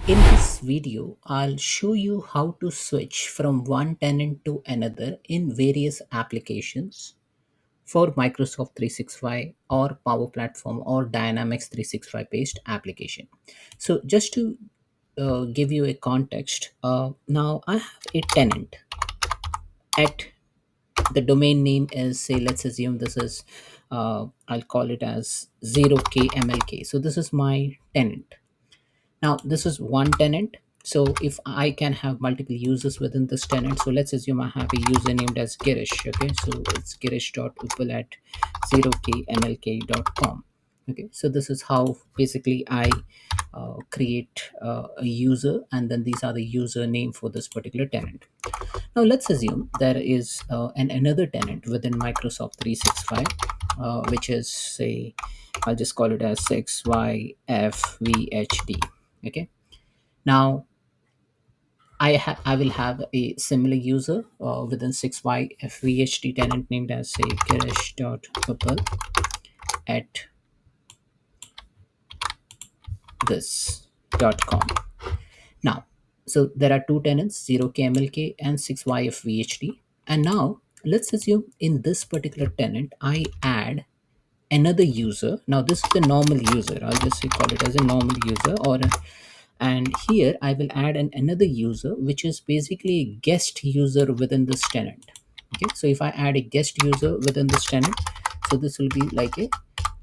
In this video, I'll show you how to switch from one tenant to another in various applications for Microsoft 365 or Power Platform or Dynamics 365 based application. So, just to give you a context, now I have a tenant at the domain name is, say, let's assume this is, I'll call it as 0k mlk. So, this is my tenant. Now, this is one tenant. So if I can have multiple users within this tenant, so let's assume I have a user named as Girish. Okay, so it's girish.uppal at 0kmlk.com. Okay, so this is how basically I create a user, and then these are the user name for this particular tenant. Now let's assume there is another tenant within Microsoft 365, which is, say, I'll just call it as 6yfvhd. Okay, now I will have a similar user within 6yfvhd tenant named as, say, girish.uppal at this.com. Now, so there are two tenants, 0kmlk and 6yfvhd. And now let's assume in this particular tenant, I add another user. Now this is the normal user. I'll just call it as a normal user, and here I will add another user, which is basically a guest user within this tenant. Okay, so if I add a guest user within this tenant, so this will be like a,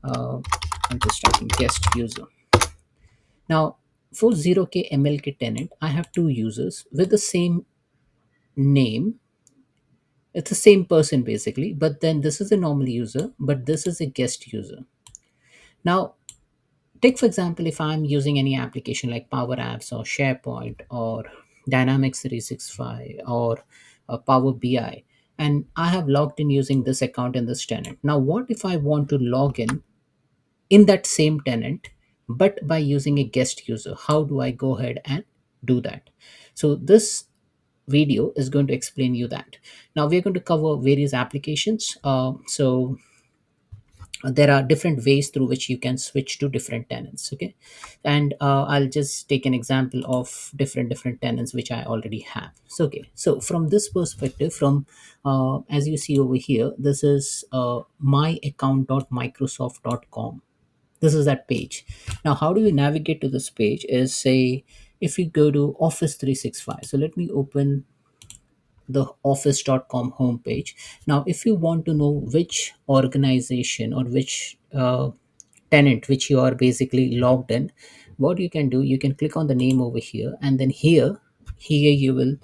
I'm just typing guest user. Now, for 0k mlk tenant, I have two users with the same name. It's the same person basically, but then this is a normal user, but this is a guest user. Now, take for example, if I'm using any application like Power Apps or SharePoint or Dynamics 365 or Power BI, and I have logged in using this account in this tenant. Now, what if I want to log in that same tenant, but by using a guest user? How do I go ahead and do that? So this video is going to explain you that. Now we're going to cover various applications. So there are different ways through which you can switch to different tenants. Okay, and I'll just take an example of different tenants which I already have. So okay, so from this perspective, from as you see over here, this is myaccount.microsoft.com. This is that page. Now how do you navigate to this page is, say, if you go to Office 365. So let me open the office.com homepage. Now if you want to know which organization or which tenant which you are basically logged in, what you can do, you can click on the name over here, and then here you will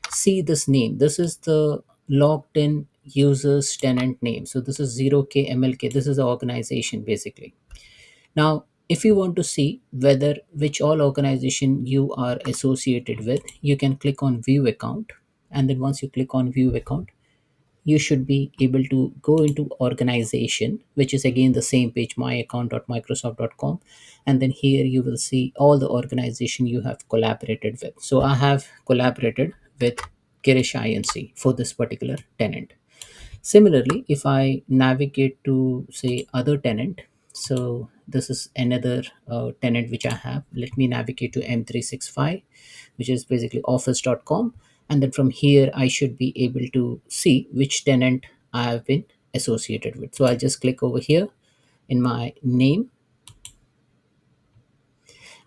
see this name. This is the logged in users tenant name. So this is 0k mlk. This is the organization basically. Now if you want to see whether which all organization you are associated with, you can click on view account, and then once you click on view account, you should be able to go into organization, which is again the same page, myaccount.microsoft.com, and then here you will see all the organization you have collaborated with. So I have collaborated with Girish Inc for this particular tenant. Similarly, if I navigate to, say, other tenant, so this is another tenant which I have. Let me navigate to M365, which is basically office.com. And then from here, I should be able to see which tenant I have been associated with. So I'll just click over here in my name,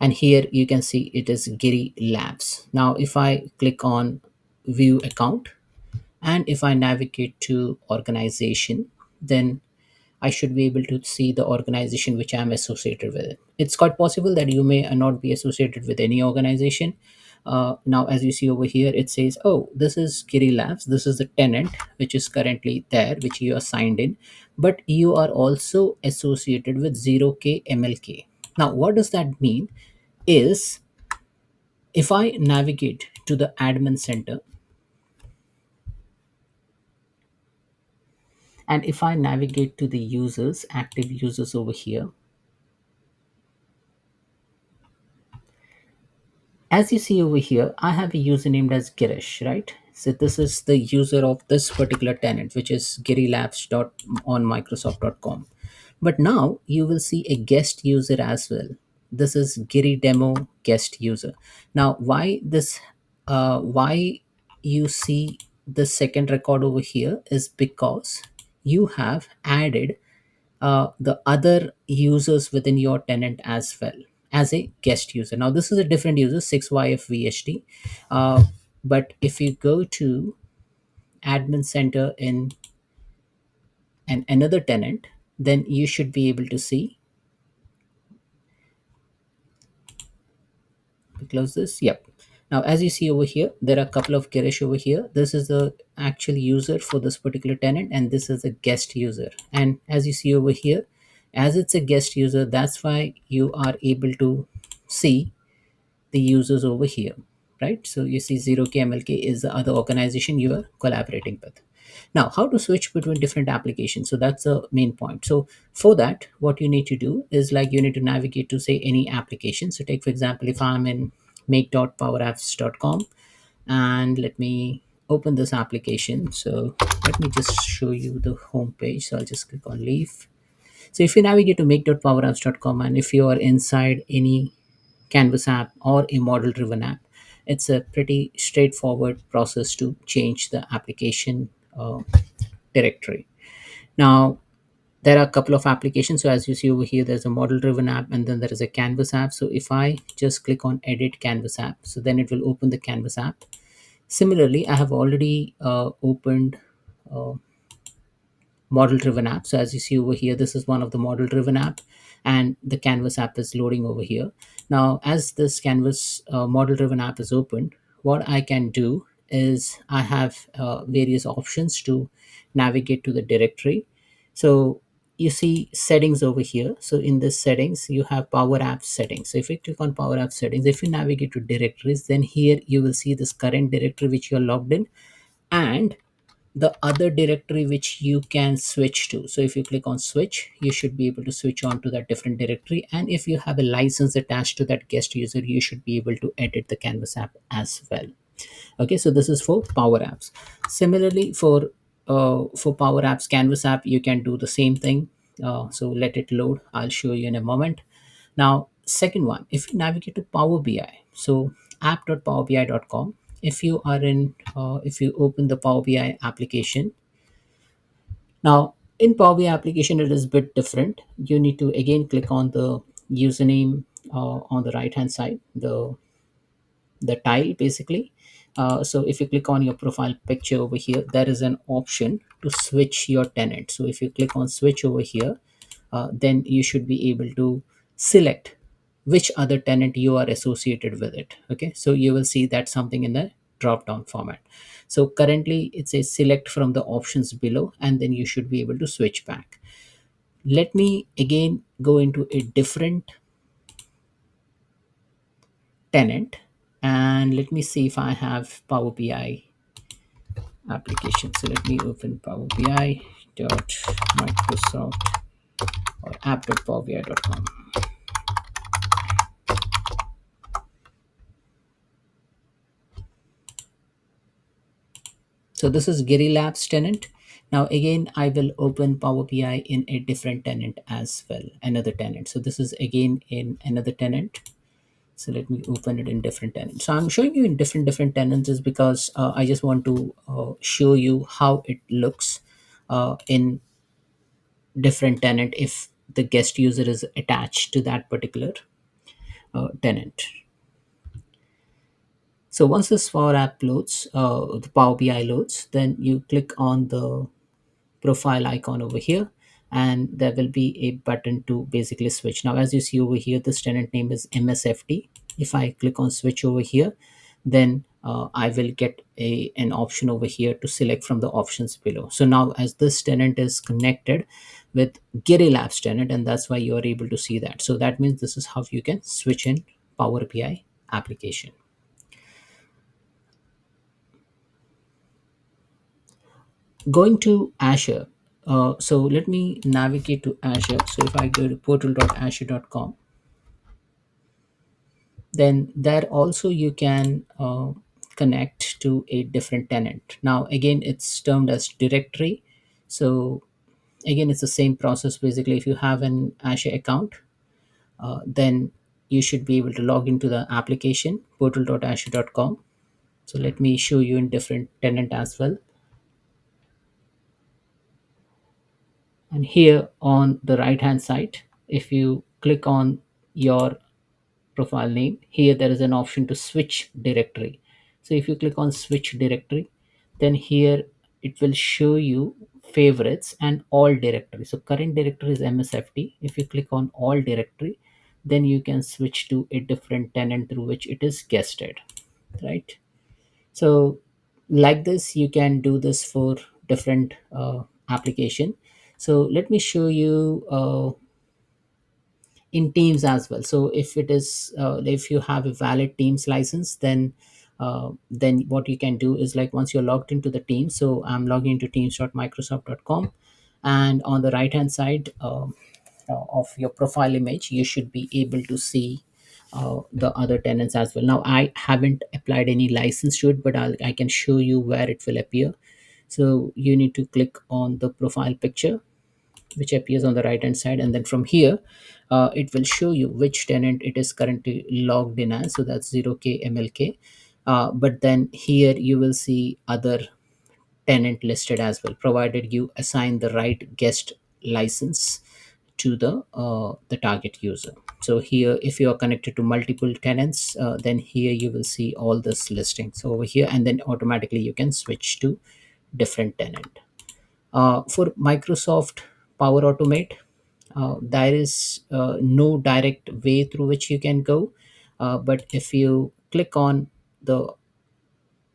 and here you can see it is Giri Labs. Now if I click on view account, and if I navigate to organization, then I should be able to see the organization which I'm associated with. It's quite possible that you may not be associated with any organization. Now, as you see over here, it says, oh, this is Giri Labs. This is the tenant which is currently there, which you are signed in, but you are also associated with 0k mlk. Now, what does that mean is, if I navigate to the admin center, and if I navigate to the users, active users over here, as you see over here, I have a user named as Girish, right? So this is the user of this particular tenant, which is girilabs dot on microsoft.com. But now you will see a guest user as well. this is Giri demo guest user. Now, why you see the second record over here is because you have added the other users within your tenant as well as a guest user. Now, this is a different user, 6YFVHD. Uh, but if you go to admin center in another tenant, then you should be able to see. We close this. Yep. Now, as you see over here, there are a couple of Girish over here. This is the actual user for this particular tenant, and this is a guest user. And as you see over here, as it's a guest user, that's why you are able to see the users over here, right? So you see 0KMLK is the other organization you are collaborating with. Now, how to switch between different applications? So that's the main point. So for that, what you need to do is like you need to navigate to say any application. So take for example, if I'm in make.powerapps.com, and let me open this application. So let me just show you the home page. So I'll just click on leave. So if you navigate to make.powerapps.com, and if you are inside any Canvas app or a model driven app, it's a pretty straightforward process to change the application directory. Now, there are a couple of applications. So as you see over here, there's a model driven app and then there is a Canvas app. So if I just click on edit Canvas app, so then it will open the Canvas app. Similarly, I have already opened model driven app. So as you see over here, this is one of the model driven app, and the Canvas app is loading over here. Now, as this Canvas model driven app is opened, what I can do is I have various options to navigate to the directory. So you see settings over here. So in this settings, you have Power Apps settings. So if you click on Power Apps settings, if you navigate to directories, then here you will see this current directory which you're logged in, and the other directory which you can switch to. So if you click on switch, you should be able to switch on to that different directory. And if you have a license attached to that guest user, you should be able to edit the Canvas app as well. Okay, so this is for Power Apps. Similarly, for Power Apps Canvas app, you can do the same thing. So let it load. I'll show you in a moment. Now, second one, if you navigate to Power BI, so app.powerbi.com. If you are in, if you open the Power BI application, now in Power BI application, it is a bit different. You need to again click on the username on the right hand side, the tile basically. So if you click on your profile picture over here, there is an option to switch your tenant. So if you click on switch over here, then you should be able to select which other tenant you are associated with it. Okay, so you will see that something in the drop down format. So currently it says select from the options below, and then you should be able to switch back. Let me again go into a different tenant, and let me see if I have Power BI application. So let me open Power BI dot Microsoft or app.powerbi.com. So this is Giri Labs tenant. Now again, I will open Power BI in a different tenant as well, another tenant. So this is again in another tenant. So let me open it in different tenants. So I'm showing you in different tenants is because I just want to show you how it looks in different tenant if the guest user is attached to that particular tenant. So once this Power App loads, the Power BI loads, then you click on the profile icon over here, and there will be a button to basically switch. Now as you see over here, this tenant name is MSFT. If I click on switch over here, then I will get an option over here to select from the options below. So now as this tenant is connected with Giri Labs tenant, and that's why you are able to see that. So that means this is how you can switch in Power BI application. Going to Azure. So let me navigate to Azure. So if I go to portal.azure.com, then there also you can connect to a different tenant. Now again, it's termed as directory. So again, it's the same process basically. If you have an Azure account, then you should be able to log into the application portal.azure.com. So let me show you in different tenant as well. And here on the right hand side, if you click on your profile name, here there is an option to switch directory. So if you click on switch directory, then here it will show you favorites and all directory. So current directory is msft. If you click on all directory, then you can switch to a different tenant through which it is guested, right? So like this you can do this for different application. So let me show you in Teams as well. So if it is if you have a valid Teams license, then what you can do is, like, once you're logged into the Teams. So I'm logging into teams.microsoft.com, and on the right hand side of your profile image, you should be able to see the other tenants as well. Now I haven't applied any license to it, but I can show you where it will appear. So you need to click on the profile picture which appears on the right hand side, and then from here it will show you which tenant it is currently logged in as. So that's 0k mlk. But then here you will see other tenant listed as well, provided you assign the right guest license to the target user. So here, if you are connected to multiple tenants, then here you will see all this listing, so over here, and then automatically you can switch to different tenant. For Microsoft Power Automate, there is no direct way through which you can go. But if you click on the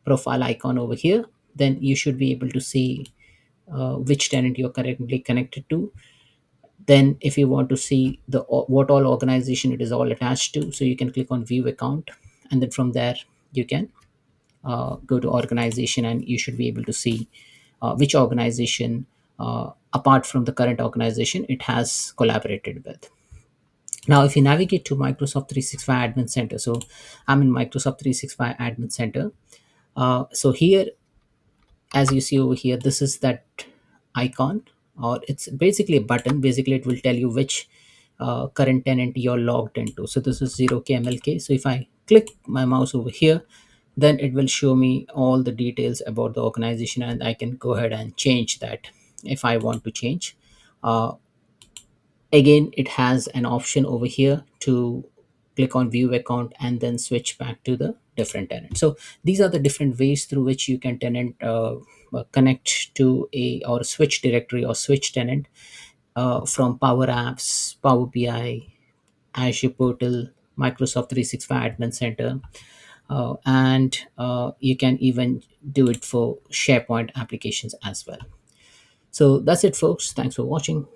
profile icon over here, then you should be able to see which tenant you're currently connected to. Then if you want to see the what all organization it is all attached to, so you can click on view account, and then from there you can go to organization, and you should be able to see which organization, apart from the current organization, it has collaborated with. Now if you navigate to Microsoft 365 admin center, so I'm in Microsoft 365 admin center. So here, as you see over here, this is that icon, or it's basically a button. Basically it will tell you which current tenant you're logged into. So this is 0k mlk. So if I click my mouse over here, then it will show me all the details about the organization, and I can go ahead and change that if I want to change. uh, Again, it has an option over here to click on view account and then switch back to the different tenant. So these are the different ways through which you can tenant connect to a or switch directory or switch tenant from Power Apps, Power BI, Azure Portal, Microsoft 365 Admin Center, and you can even do it for SharePoint applications as well. So that's it, folks. Thanks for watching.